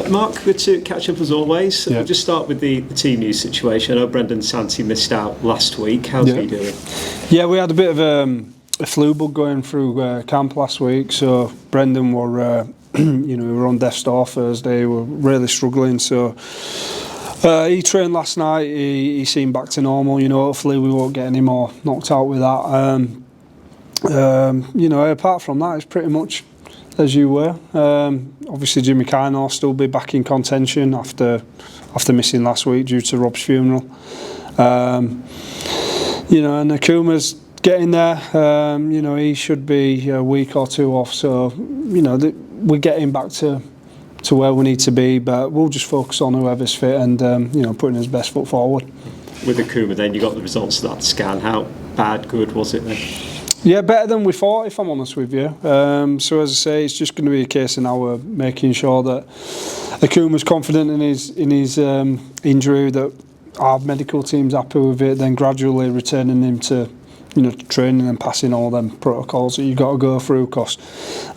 Mark, good to catch up as always. Yeah. We'll just start with the team news situation. I know Brendan Santi missed out last week. How's he doing? Yeah, we had a bit of a flu bug going through camp last week, so Brendan were we were on death's door Thursday. We were really struggling, so he trained last night. He seemed back to normal. Hopefully we won't get any more knocked out with that. Apart from that, it's pretty much as you were. Obviously Jimmy Kine will still be back in contention after missing last week due to Rob's funeral. And Akuma's getting there. He should be a week or two off, so we're getting back to where we need to be, but we'll just focus on whoever's fit and putting his best foot forward. With Akuma then, you got the results of that scan. How bad, good was it then? Yeah, better than we thought, if I'm honest with you. So as I say, it's just going to be a case of now we're making sure that Akuma's confident in his injury, that our medical team's happy with it, then gradually returning him to training and passing all them protocols that you've got to go through. Because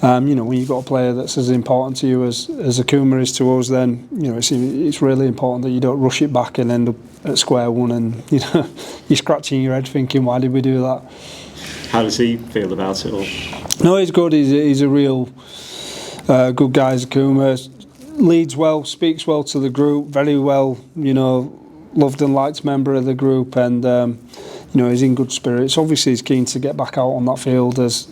when you've got a player that's as important to you as Akuma is to us, then it's really important that you don't rush it back and end up at square one and you're scratching your head thinking, why did we do that? How does he feel about it all? No, he's good. He's a real good guy, Akuma. Leads well, speaks well to the group, very well, loved and liked member of the group, and he's in good spirits. Obviously, he's keen to get back out on that field as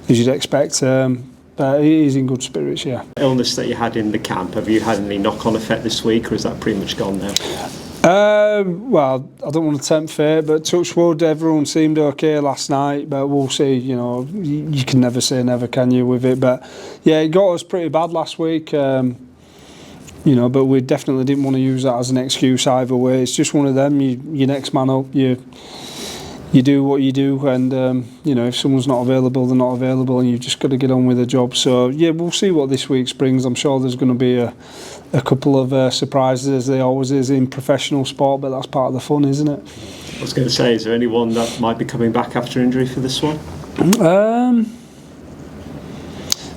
you'd expect. But he's in good spirits, yeah. Illness that you had in the camp, have you had any knock-on effect this week, or is that pretty much gone now? Well, I don't want to tempt fate, but touch wood, everyone seemed okay last night, but we'll see. You can never say never, can you, with it? But yeah, it got us pretty bad last week. But we definitely didn't want to use that as an excuse either way. It's just one of them. You next man up. You do what you do, and if someone's not available, they're not available, and you've just got to get on with the job. So yeah, we'll see what this week's brings. I'm sure there's going to be a couple of surprises, as there always is in professional sport, but that's part of the fun, isn't it? I was going to say, is there anyone that might be coming back after injury for this one?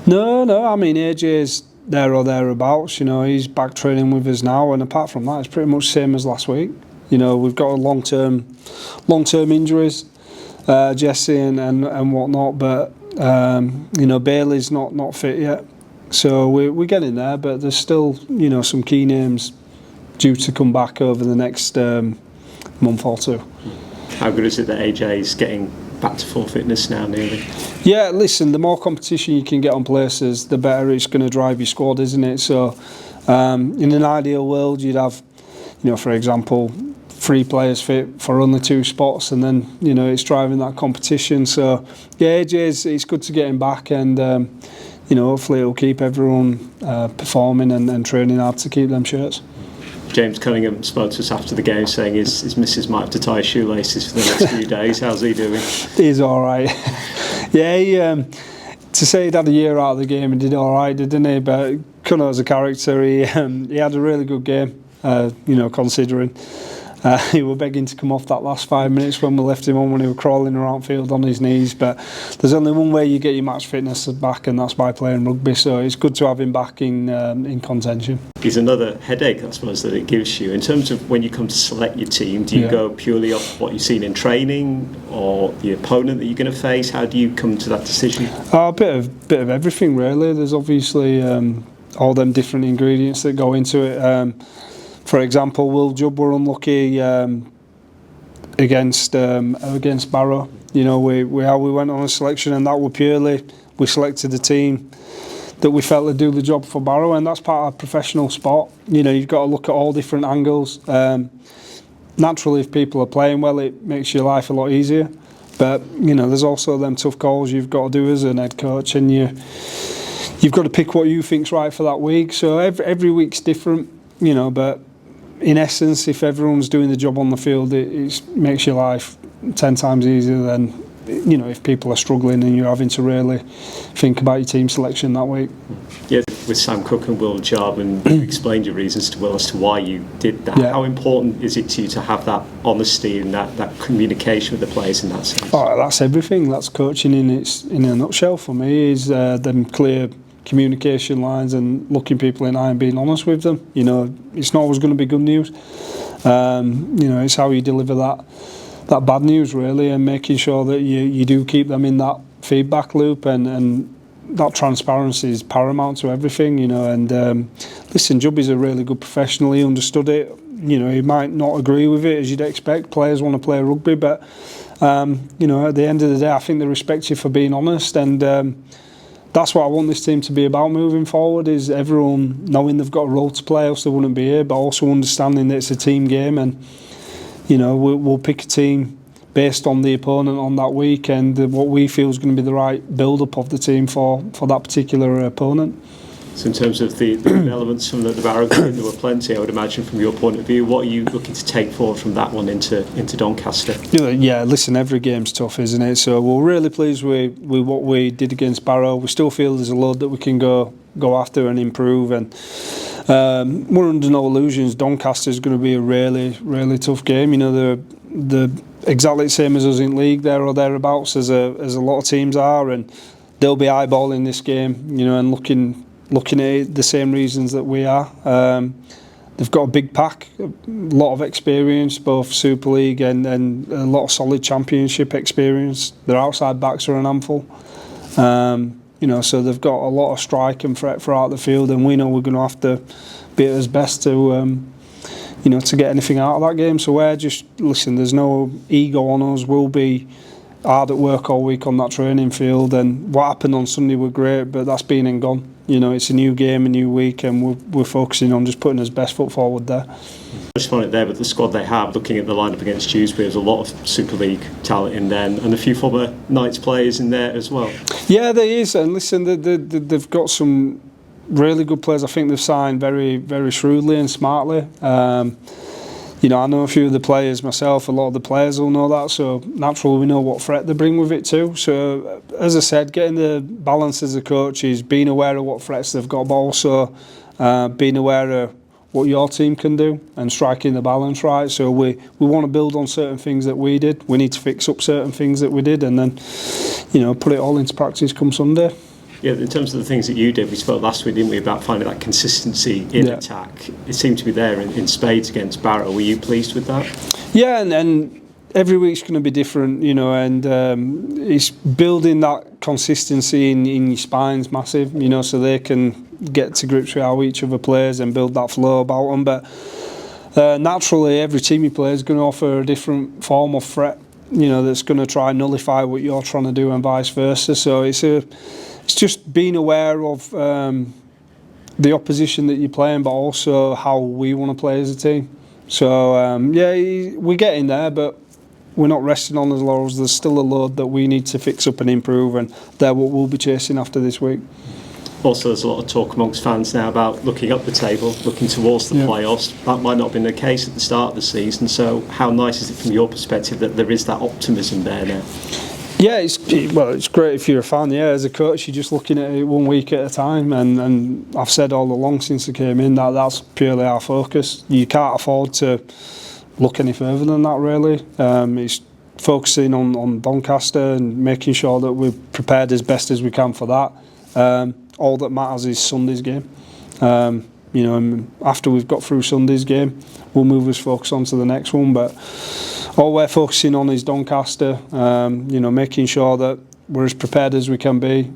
No. I mean, AJ's there or thereabouts. He's back training with us now, and apart from that, it's pretty much the same as last week. We've got long-term injuries, Jesse and whatnot, but Bailey's not fit yet, so we're getting there. But there's still some key names due to come back over the next month or two. How good is it that AJ's getting back to full fitness now, nearly? Yeah, listen, the more competition you can get on places, the better it's going to drive your squad, isn't it? So in an ideal world, you'd have, for example, 3 players fit for only 2 spots, and then it's driving that competition. So yeah, it's good to get him back, and hopefully it'll keep everyone performing and training hard to keep them shirts. James Cunningham spoke to us after the game saying his missus might have to tie his shoelaces for the next few days. How's he doing? He's all right. Yeah, to say he'd had a year out of the game, he did all right, didn't he? But Cunno's a character. He had a really good game, considering. He was begging to come off that last 5 minutes when we left him on, when he was crawling around field on his knees. But there's only one way you get your match fitness back, and that's by playing rugby. So it's good to have him back in contention. He's another headache, I suppose, that it gives you. In terms of when you come to select your team, do you go purely off what you've seen in training, or the opponent that you're going to face? How do you come to that decision? A bit of everything, really. There's obviously all them different ingredients that go into it. For example, Will Jubb were unlucky against Barrow. We went on a selection, and that were purely, we selected a team that we felt would do the job for Barrow, and that's part of professional sport. You've got to look at all different angles. Naturally, if people are playing well, it makes your life a lot easier. But there's also them tough calls you've got to do as an head coach, and you've got to pick what you think's right for that week. So every week's different, but in essence, if everyone's doing the job on the field, it makes your life 10 times easier than if people are struggling and you're having to really think about your team selection that week. Yeah, with Sam Cook and Will Jubb, and you explained your reasons to Will as to why you did that. Yeah. How important is it to you to have that honesty and that communication with the players in that sense? Oh, that's everything. That's coaching in a nutshell for me. Is them clear communication lines and looking people in the eye and being honest with them. You know, it's not always going to be good news. You know, it's how you deliver that bad news really, and making sure that you do keep them in that feedback loop, and that transparency is paramount to everything, you know. And listen, Jubby's a really good professional. He understood it. You know, he might not agree with it as you'd expect. Players want to play rugby, but you know, at the end of the day, I think they respect you for being honest, and that's what I want this team to be about moving forward, is everyone knowing they've got a role to play, else they wouldn't be here, but also understanding that it's a team game, and you know, we'll pick a team based on the opponent on that week and what we feel is going to be the right build-up of the team for that particular opponent. So in terms of the elements from the Barrow game, there were plenty, I would imagine, from your point of view. What are you looking to take forward from that one into Doncaster? Yeah, listen, every game's tough, isn't it? So we're really pleased with what we did against Barrow. We still feel there's a load that we can go after and improve, and we're under no illusions. Doncaster is going to be a really, really tough game. You know, they're exactly the same as us in league, there or thereabouts, as a lot of teams are, and they'll be eyeballing this game, you know, and looking at it the same reasons that we are. They've got a big pack, a lot of experience, both Super League and a lot of solid Championship experience. Their outside backs are an handful. You know, so they've got a lot of strike and threat throughout the field, and we know we're going to have to be at our best to, you know, to get anything out of that game. So we're just, listen, there's no ego on us. We'll be hard at work all week on that training field, and what happened on Sunday were great, but that's been and gone. You know, it's a new game, a new week, and we're focusing on just putting his best foot forward there. I just find it there with the squad they have, looking at the lineup against Dewsbury, there's a lot of Super League talent in there, and a few former Knights players in there as well. Yeah, there is, and listen, they've got some really good players. I think they've signed very, very shrewdly and smartly. You know, I know a few of the players myself. A lot of the players will know that, so naturally we know what threat they bring with it too. So, as I said, getting the balance as a coach is being aware of what threats they've got, but also being aware of what your team can do and striking the balance right. So we want to build on certain things that we did. We need to fix up certain things that we did, and then, you know, put it all into practice come Sunday. Yeah, in terms of the things that you did, we spoke last week, didn't we, about finding that consistency in attack. It seemed to be there in spades against Barrow. Were you pleased with that? Yeah, and every week's going to be different, you know, and it's building that consistency in your spine's massive, you know, so they can get to grips with how each other plays and build that flow about them. But naturally, every team you play is going to offer a different form of threat, you know, that's going to try and nullify what you're trying to do and vice versa. So it's just being aware of the opposition that you're playing, but also how we want to play as a team. So, yeah, we're getting there, but we're not resting on the laurels. There's still a load that we need to fix up and improve, and they're what we'll be chasing after this week. Also, there's a lot of talk amongst fans now about looking up the table, looking towards the playoffs. That might not have been the case at the start of the season. So how nice is it from your perspective that there is that optimism there now? Yeah, it's great if you're a fan. Yeah, as a coach, you're just looking at it 1 week at a time, and I've said all along since I came in that that's purely our focus. You can't afford to look any further than that, really. It's focusing on Doncaster and making sure that we're prepared as best as we can for that. All that matters is Sunday's game. You know, and after we've got through Sunday's game, we'll move us focus on to the next one. But all we're focusing on is Doncaster. You know, making sure that we're as prepared as we can be.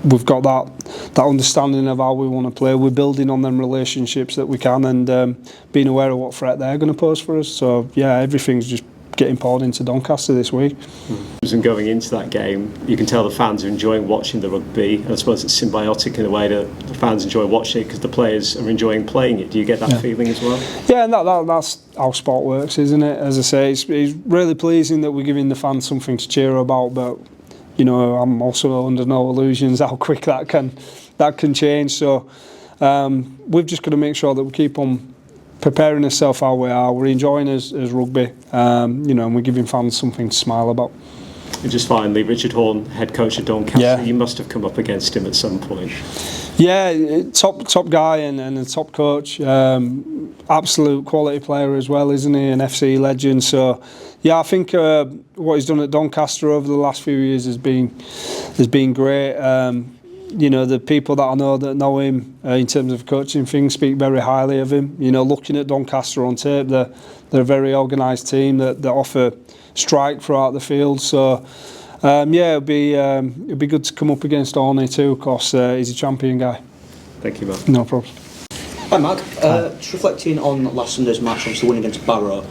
We've got that understanding of how we want to play. We're building on them relationships that we can, and being aware of what threat they're going to pose for us. So yeah, everything's just getting poured into Doncaster this week. And going into that game, you can tell the fans are enjoying watching the rugby, and I suppose it's symbiotic in a way that the fans enjoy watching it because the players are enjoying playing it. Do you get that feeling as well? Yeah, and that's how sport works, isn't it? As I say, it's really pleasing that we're giving the fans something to cheer about, but you know, I'm also under no illusions how quick that can change. So we've just got to make sure that we keep on preparing ourselves how we are. We're enjoying as rugby, you know, and we're giving fans something to smile about. And just finally, Richard Horn, head coach at Doncaster, you must have come up against him at some point. Yeah, top guy and a top coach, absolute quality player as well, isn't he? An FC legend. So yeah, I think what he's done at Doncaster over the last few years has been great. you know, the people that I know him in terms of coaching things speak very highly of him. You know, looking at Doncaster on tape, they're a very organised team that offer strike throughout the field. So yeah, it'd be good to come up against Orney too, because he's a champion guy. Thank you, Mark. No problem. Hi Mark, just reflecting on last Sunday's match, obviously winning against Barrow,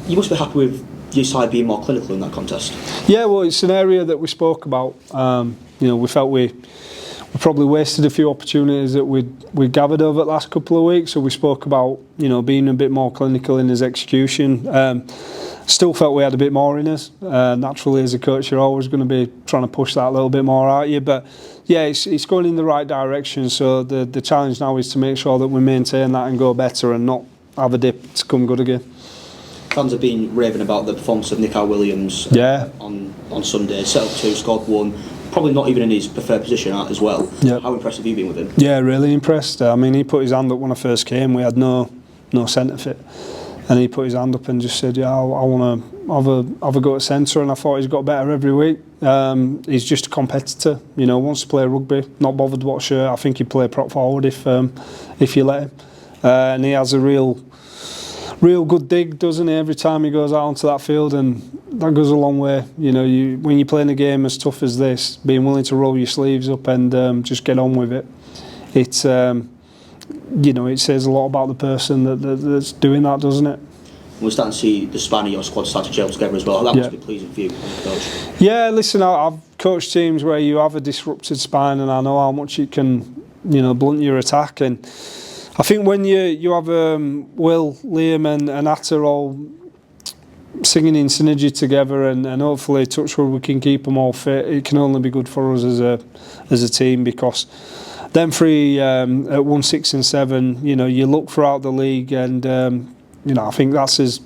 you must be happy with your side being more clinical in that contest. Yeah, well, it's an area that we spoke about. You know, we felt we probably wasted a few opportunities that we gathered over the last couple of weeks. So we spoke about, you know, being a bit more clinical in his execution. Still felt we had a bit more in us. Naturally, as a coach, you're always going to be trying to push that a little bit more, aren't you? But yeah, it's going in the right direction. So the challenge now is to make sure that we maintain that and go better and not have a dip to come good again. Fans have been raving about the performance of Nick Williams on Sunday. Set up 2, scored 1. Probably not even in his preferred position as well. Yep. How impressed have you been with him? Yeah, really impressed. I mean, he put his hand up when I first came. We had no centre fit. And he put his hand up and just said, yeah, I want to have a go at centre, and I thought he's got better every week. He's just a competitor, you know, wants to play rugby, not bothered what shirt. I think he'd play prop forward if you let him. And he has a real good dig, doesn't he, every time he goes out onto that field, and that goes a long way. You know, when you're playing a game as tough as this, being willing to roll your sleeves up and just get on with it, it's you know, it says a lot about the person that's doing that, doesn't it? We're starting to see the span of your squad start to gel together as well. That must be pleasing for you, coach. Yeah, listen, I've coached teams where you have a disrupted spine, and I know how much it can, you know, blunt your attack. And I think when you have Will, Liam and Atta all singing in synergy together, and hopefully touch wood we can keep them all fit, it can only be good for us as a team, because them three at 1, 6 and 7, you know, you look throughout the league, and you know, I think that's as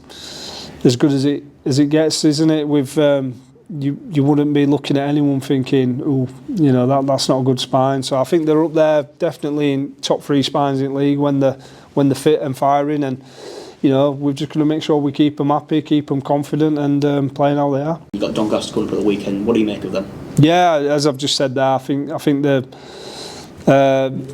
good as it gets, isn't it? With you wouldn't be looking at anyone thinking, oh, you know, that's not a good spine. So I think they're up there, definitely in top 3 spines in the league when they're fit and firing. And you know, we've just got to make sure we keep them happy, keep them confident, and playing how they are. You've got Doncaster coming up at the weekend. What do you make of them? Yeah, as I've just said there, I think they're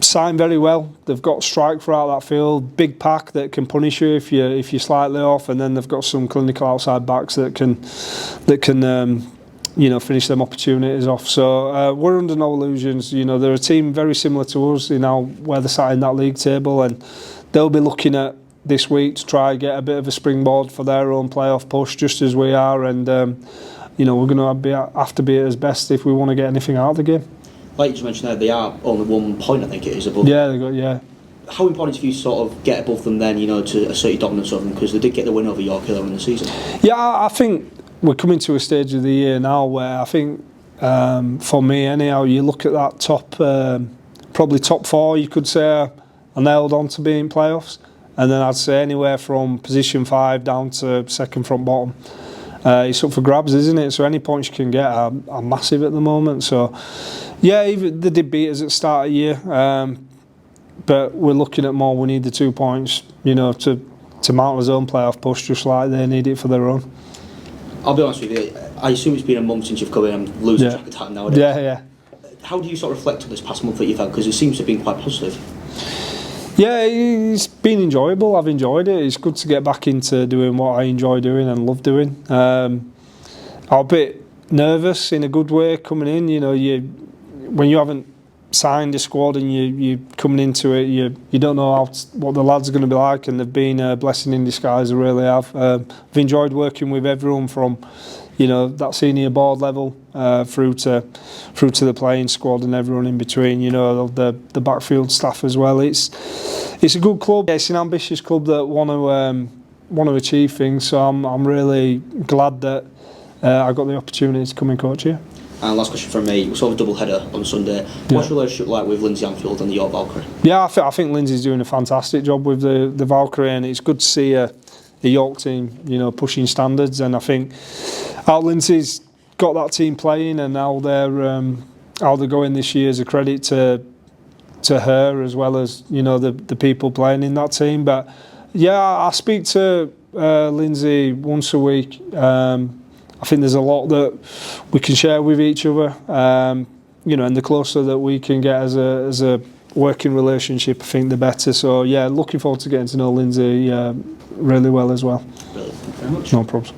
signed very well. They've got strike throughout that field, big pack that can punish you if you're slightly off, and then they've got some clinical outside backs that can you know, finish them opportunities off. So we're under no illusions. You know, they're a team very similar to us, you know, where they're sat in that league table, and they'll be looking at this week to try and get a bit of a springboard for their own playoff push, just as we are. And you know, we're going to have to be at our best if we want to get anything out of the game. Like you just mentioned there, they are only 1 point, I think it is, above. Yeah, they got, yeah. How important is it for you to sort of get above them then, you know, to assert your dominance over them, because they did get the win over York earlier in the season? Yeah, I think we're coming to a stage of the year now where I think, for me anyhow, you look at that top, probably top 4, you could say, are nailed on to being playoffs, and then I'd say anywhere from position 5 down to second from bottom. It's up for grabs, isn't it? So any points you can get are massive at the moment. So yeah, even they did beat us at the start of the year, but we're looking at more. We need the 2 points, you know, to mount his own playoff push, just like they need it for their own. I'll be honest with you, I assume it's been a month since you've come in. I'm losing track of time nowadays. Yeah. How do you sort of reflect on this past month that you've had? Because it seems to have been quite positive. Yeah, it's been enjoyable. I've enjoyed it. It's good to get back into doing what I enjoy doing and love doing. I'm a bit nervous in a good way coming in. You know, when you haven't signed a squad and you coming into it, you don't know what the lads are going to be like, and they've been a blessing in disguise. I really have. I've enjoyed working with everyone from, you know, that senior board level through to the playing squad and everyone in between. You know, the backfield staff as well. It's a good club. It's an ambitious club that want to achieve things. So I'm really glad that I got the opportunity to come and coach here. And last question from me. We saw a double header on Sunday. What's your relationship like with Lindsay Anfield and the York Valkyrie? Yeah, I think Lindsay's doing a fantastic job with the Valkyrie, and it's good to see the York team, you know, pushing standards. And I think how Lindsay's got that team playing, and how they're going this year is a credit to her, as well as, you know, the people playing in that team. But yeah, I speak to Lindsay once a week. I think there's a lot that we can share with each other. and the closer that we can get as a working relationship, I think the better. So yeah, looking forward to getting to know Lindsay really well as well. Brilliant. Thank you very much. No problem.